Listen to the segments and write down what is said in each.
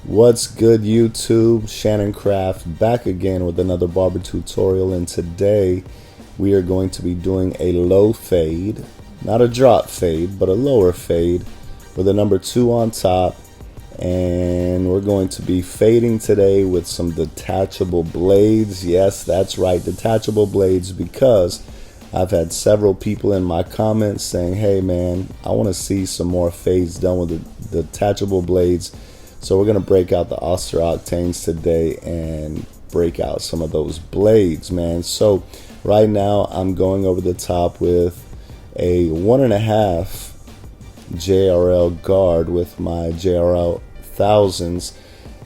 What's good, YouTube? S.Craft back again with another barber tutorial, and today we are going to be doing a low fade, not a drop fade, but a lower fade with a number 2 on top. And we're going to be fading today with some detachable blades. Yes, that's right, detachable blades, because I've had several people in my comments saying, hey man, I want to see some more fades done with the detachable blades. So we're going to break out the Auster Octanes today and break out some of those blades, man. So right now I'm going over the top with a 1.5 JRL guard with my JRL thousands.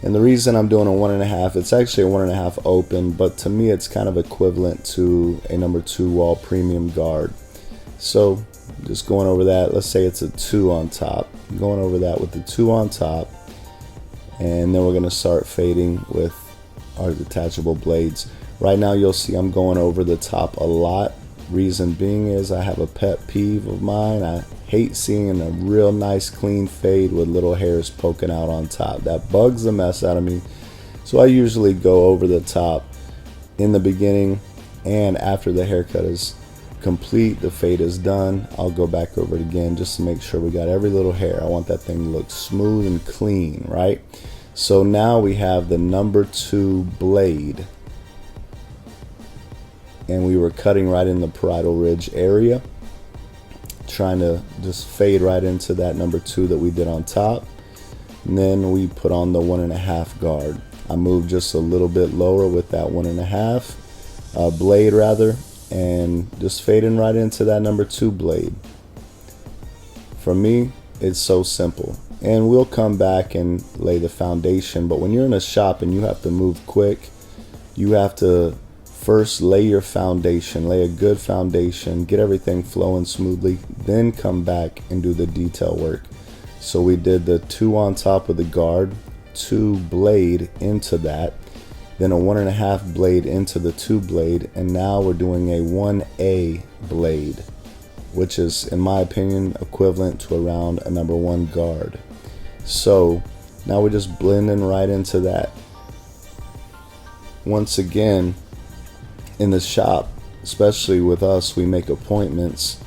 And the reason I'm doing a 1.5, it's actually a 1.5 open, but to me it's kind of equivalent to a number 2 wall premium guard. So just going over that, let's say it's a 2 on top. Going over that with the 2 on top. And then we're going to start fading with our detachable blades. Right now you'll see I'm going over the top a lot. Reason being is I have a pet peeve of mine. I hate seeing a real nice clean fade with little hairs poking out on top. That bugs the mess out of me. So I usually go over the top in the beginning, and after the haircut is complete, the fade is done, I'll go back over it again just to make sure we got every little hair. I want that thing to look smooth and clean, right? So now we have the number 2 blade, and we were cutting right in the parietal ridge area, trying to just fade right into that number 2 that we did on top. And then we put on the 1.5 guard. I moved just a little bit lower with that 1.5 blade rather, and just fading right into that number 2 blade. For me, it's so simple, and we'll come back and lay the foundation. But when you're in a shop and you have to move quick, you have to first lay your foundation, lay a good foundation, get everything flowing smoothly, then come back and do the detail work. So we did the 2 on top of the guard, 2 blade into that, then a 1.5 blade into the 2 blade, and now we're doing a 1A blade, which is, in my opinion, equivalent to around a number 1 guard. So now we're just blending right into that. Once again, in the shop, especially with us, we make appointments.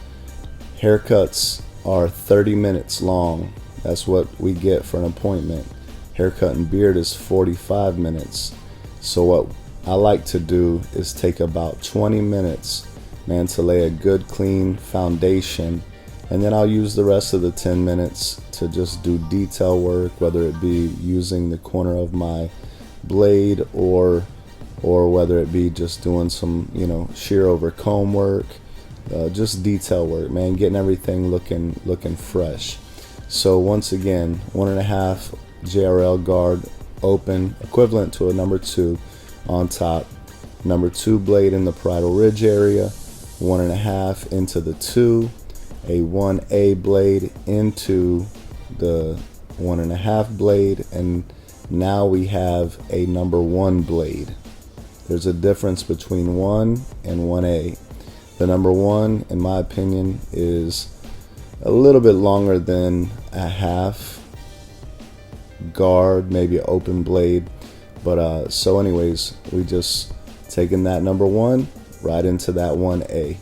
Haircuts are 30 minutes long. That's what we get for an appointment. Haircut and beard is 45 minutes. So what I like to do is take about 20 minutes, man, to lay a good clean foundation, and then I'll use the rest of the 10 minutes to just do detail work, whether it be using the corner of my blade or whether it be just doing some, shear over comb work, just detail work, man, getting everything looking fresh. So once again, 1.5 JRL guard open, equivalent to a number 2 on top, number 2 blade in the parietal ridge area, 1.5 into the 2, a 1A blade into the 1.5 blade, and now we have a number 1 blade. There's a difference between 1 and 1A. The number 1, in my opinion, is a little bit longer than a half guard, maybe an open blade. But so anyways, we just taking that number 1 right into that 1A.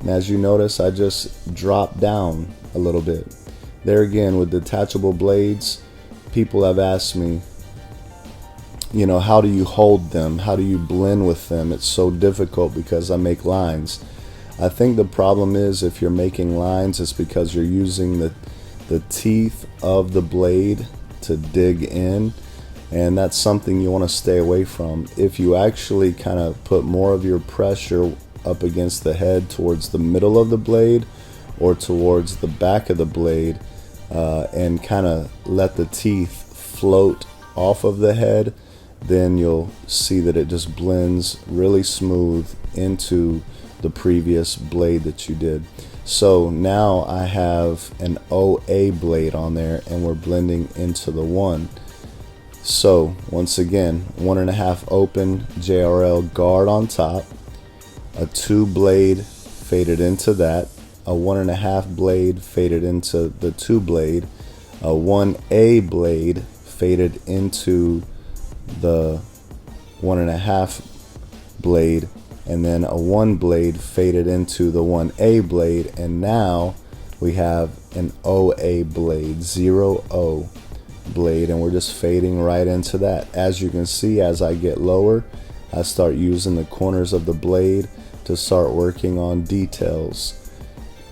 And as you notice, I just dropped down a little bit. There again, with detachable blades, people have asked me, how do you hold them? How do you blend with them? It's so difficult because I make lines. I think the problem is, if you're making lines, it's because you're using the teeth of the blade to dig in, and that's something you want to stay away from. If you actually kind of put more of your pressure up against the head towards the middle of the blade or towards the back of the blade, and kind of let the teeth float off of the head, then you'll see that it just blends really smooth into the previous blade that you did. So now I have an OA blade on there, and we're blending into the 1. So once again, 1.5 open JRL guard on top, a 2 blade faded into that, a 1.5 blade faded into the 2 blade, a 1A blade faded into the 1.5 blade, and then a 1 blade faded into the 1A blade, and now we have an OA blade, 0O blade, and we're just fading right into that. As you can see, as I get lower, I start using the corners of the blade to start working on details.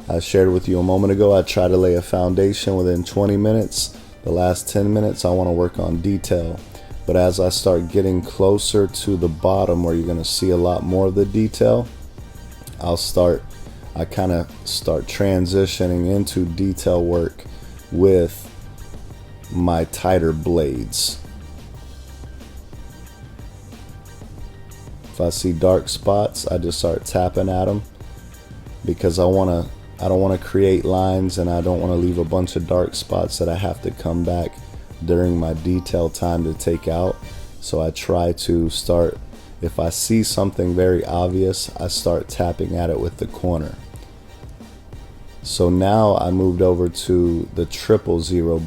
I shared with you a moment ago, I try to lay a foundation within 20 minutes. The last 10 minutes I want to work on detail. But as I start getting closer to the bottom where you're going to see a lot more of the detail, I kind of start transitioning into detail work with my tighter blades. If I see dark spots, I just start tapping at them, because I don't want to create lines, and I don't want to leave a bunch of dark spots that I have to come back during my detail time to take out. So I try to start, if I see something very obvious, I start tapping at it with the corner. So now I moved over to the 000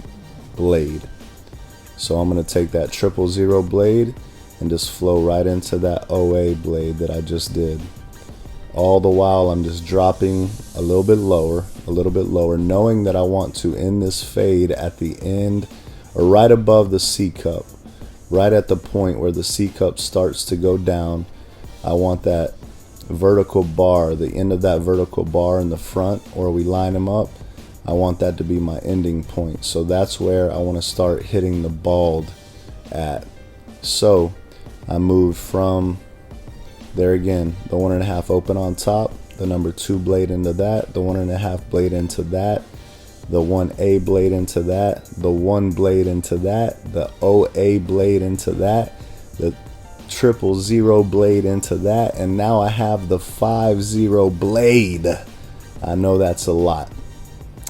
blade. So I'm going to take that 000 blade and just flow right into that OA blade that I just did. All the while I'm just dropping a little bit lower, knowing that I want to end this fade at the end, or right above the C cup, right at the point where the C cup starts to go down. I want that vertical bar, the end of that vertical bar in the front where we line them up, I want that to be my ending point. So that's where I want to start hitting the bald at. So I moved from there again, the 1.5 open on top, the number 2 blade into that, the 1.5 blade into that, the 1A blade into that, the 1 blade into that, the OA blade into that, the 000 blade into that, and now I have the 50 blade. I know that's a lot.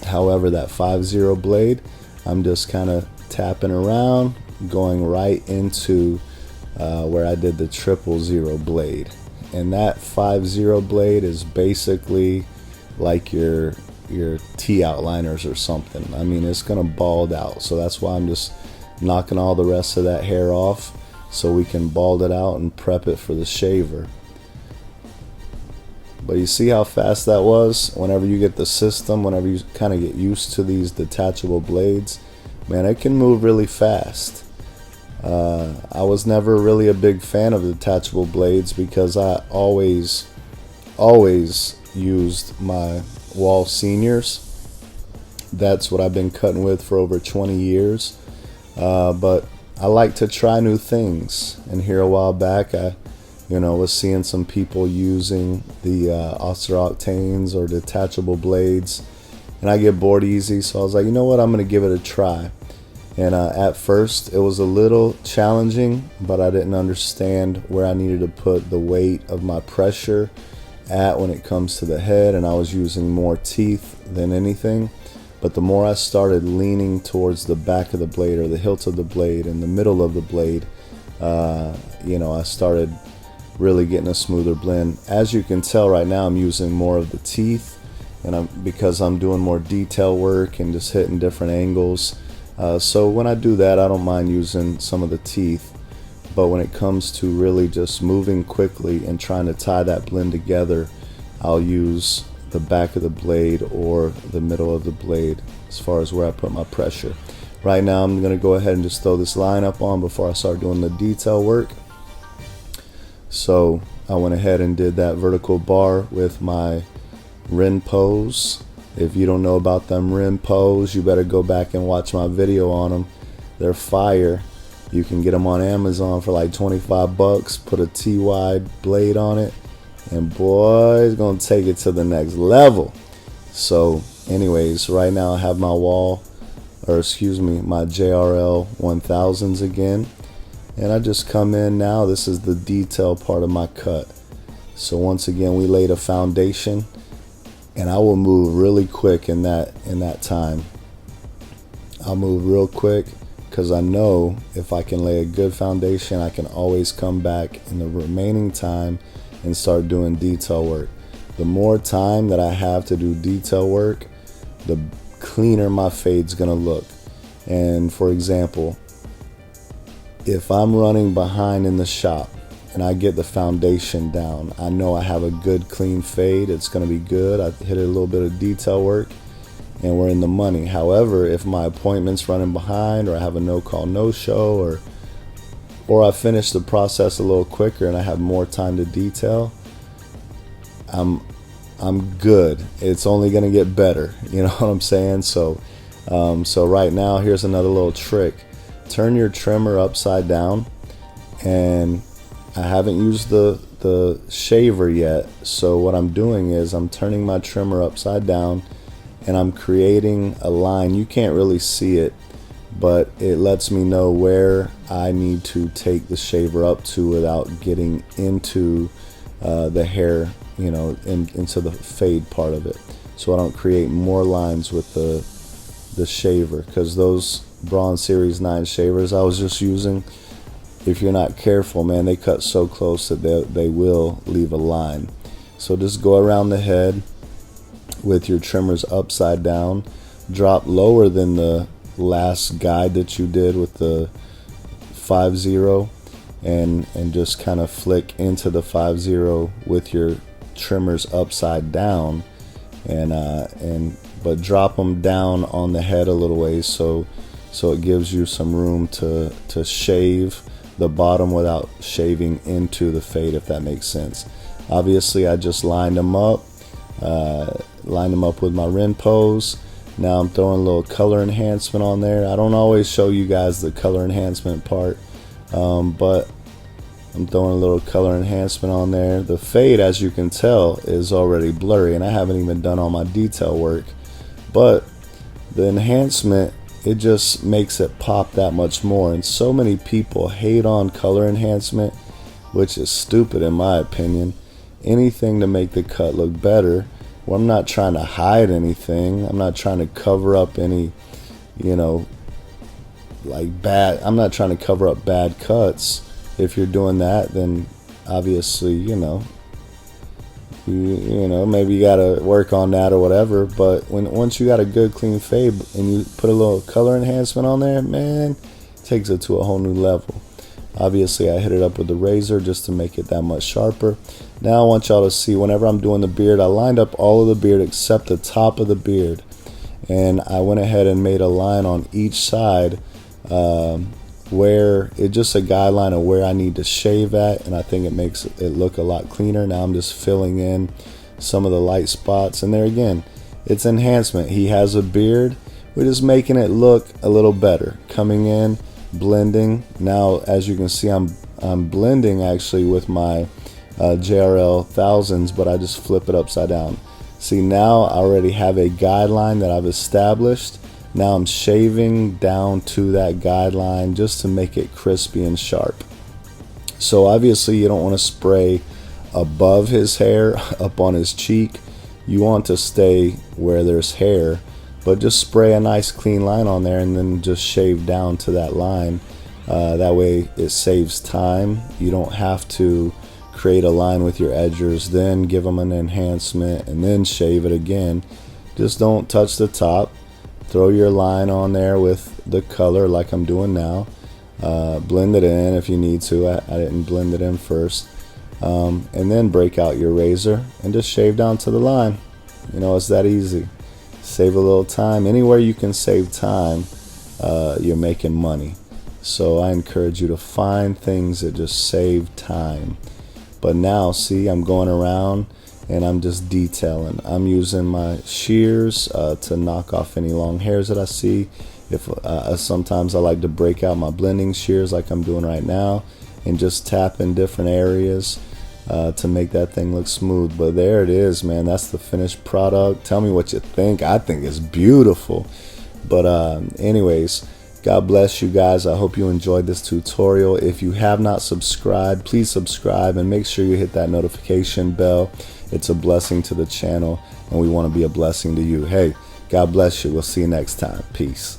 However, that 50 blade, I'm just kind of tapping around, going right into where I did the 000 blade. And that 50 blade is basically like your T outliners or something. I mean, it's gonna bald out, so that's why I'm just knocking all the rest of that hair off so we can bald it out and prep it for the shaver. But you see how fast that was? Whenever you get the system, whenever you kind of get used to these detachable blades, man, it can move really fast. I was never really a big fan of detachable blades because I always used my wall seniors. That's what I've been cutting with for over 20 years. But I like to try new things. And here a while back, I was seeing some people using the octanes or detachable blades, and I get bored easy. So I was like, you know what, I'm gonna give it a try. And at first it was a little challenging, but I didn't understand where I needed to put the weight of my pressure at when it comes to the head, and I was using more teeth than anything. But the more I started leaning towards the back of the blade, or the hilt of the blade, and the middle of the blade, I started really getting a smoother blend. As you can tell right now, I'm using more of the teeth, and because I'm doing more detail work and just hitting different angles. So when I do that, I don't mind using some of the teeth. But when it comes to really just moving quickly and trying to tie that blend together, I'll use the back of the blade or the middle of the blade as far as where I put my pressure. Right now I'm going to go ahead and just throw this line up on before I start doing the detail work. So I went ahead and did that vertical bar with my Ren pose. If you don't know about them Ren pose, you better go back and watch my video on them. They're fire. You can get them on Amazon for like 25 bucks. Put a T-wide blade on it, and boy, it's gonna take it to the next level. So anyways, right now I have my my JRL 1000s again, and I just come in now. This is the detail part of my cut. So once again, we laid a foundation, and I will move really quick in that time. I'll move real quick because I know if I can lay a good foundation, I can always come back in the remaining time and start doing detail work. The more time that I have to do detail work, the cleaner my fade's gonna look. And for example, if I'm running behind in the shop and I get the foundation down, I know I have a good clean fade. It's gonna be good. I hit a little bit of detail work and we're in the money. However, if my appointment's running behind, or I have a no call no show, or I finish the process a little quicker and I have more time to detail, I'm good. It's only gonna get better. You know what I'm saying? So right now, here's another little trick. Turn your trimmer upside down, and I haven't used the shaver yet. So what I'm doing is I'm turning my trimmer upside down, and I'm creating a line. You can't really see it, but it lets me know where I need to take the shaver up to without getting into the hair, you know, into the fade part of it, so I don't create more lines with the shaver, because those Bronze Series 9 shavers I was just using, if you're not careful, man, they cut so close that they will leave a line. So just go around the head with your trimmers upside down, drop lower than the last guide that you did with the 5-0, and just kind of flick into the 5-0 with your trimmers upside down, but drop them down on the head a little ways, so it gives you some room to shave the bottom without shaving into the fade, if that makes sense. Obviously, I just lined them up with my Renpos. Now I'm throwing a little color enhancement on there. I don't always show you guys the color enhancement part, but I'm throwing a little color enhancement on there. The fade, as you can tell, is already blurry, and I haven't even done all my detail work. But the enhancement, it just makes it pop that much more. And so many people hate on color enhancement, which is stupid in my opinion. Anything to make the cut look better. Well, I'm not trying to hide anything. I'm not trying to cover up any, you know, I'm not trying to cover up bad cuts. If you're doing that, then obviously, you know, maybe you gotta work on that or whatever. But once you got a good clean fade and you put a little color enhancement on there, man, it takes it to a whole new level. Obviously, I hit it up with the razor just to make it that much sharper. Now I want y'all to see, whenever I'm doing the beard, I lined up all of the beard except the top of the beard, and I went ahead and made a line on each side, where it's just a guideline of where I need to shave at, and I think it makes it look a lot cleaner. Now I'm just filling in some of the light spots, and there again, it's enhancement. He has a beard. We're just making it look a little better. Coming in, blending. Now, as you can see, I'm blending actually with my JRL thousands, but I just flip it upside down. See, now I already have a guideline that I've established. Now I'm shaving down to that guideline just to make it crispy and sharp. So obviously you don't want to spray above his hair up on his cheek. You want to stay where there's hair, but just spray a nice clean line on there and then just shave down to that line. That way it saves time. You don't have to create a line with your edgers, then give them an enhancement, and then shave it again. Just don't touch the top. Throw your line on there with the color like I'm doing now. Blend it in if you need to. I didn't blend it in first. And then break out your razor and just shave down to the line. You know, it's that easy. Save a little time. Anywhere you can save time, you're making money. So I encourage you to find things that just save time. But now, see, I'm going around and I'm just detailing. I'm using my shears to knock off any long hairs that I see. If sometimes I like to break out my blending shears like I'm doing right now and just tap in different areas to make that thing look smooth. But there it is, man. That's the finished product. Tell me what you think. I think it's beautiful. But anyways, God bless you guys. I hope you enjoyed this tutorial. If you have not subscribed, please subscribe and make sure you hit that notification bell. It's a blessing to the channel, and we want to be a blessing to you. Hey, God bless you. We'll see you next time. Peace.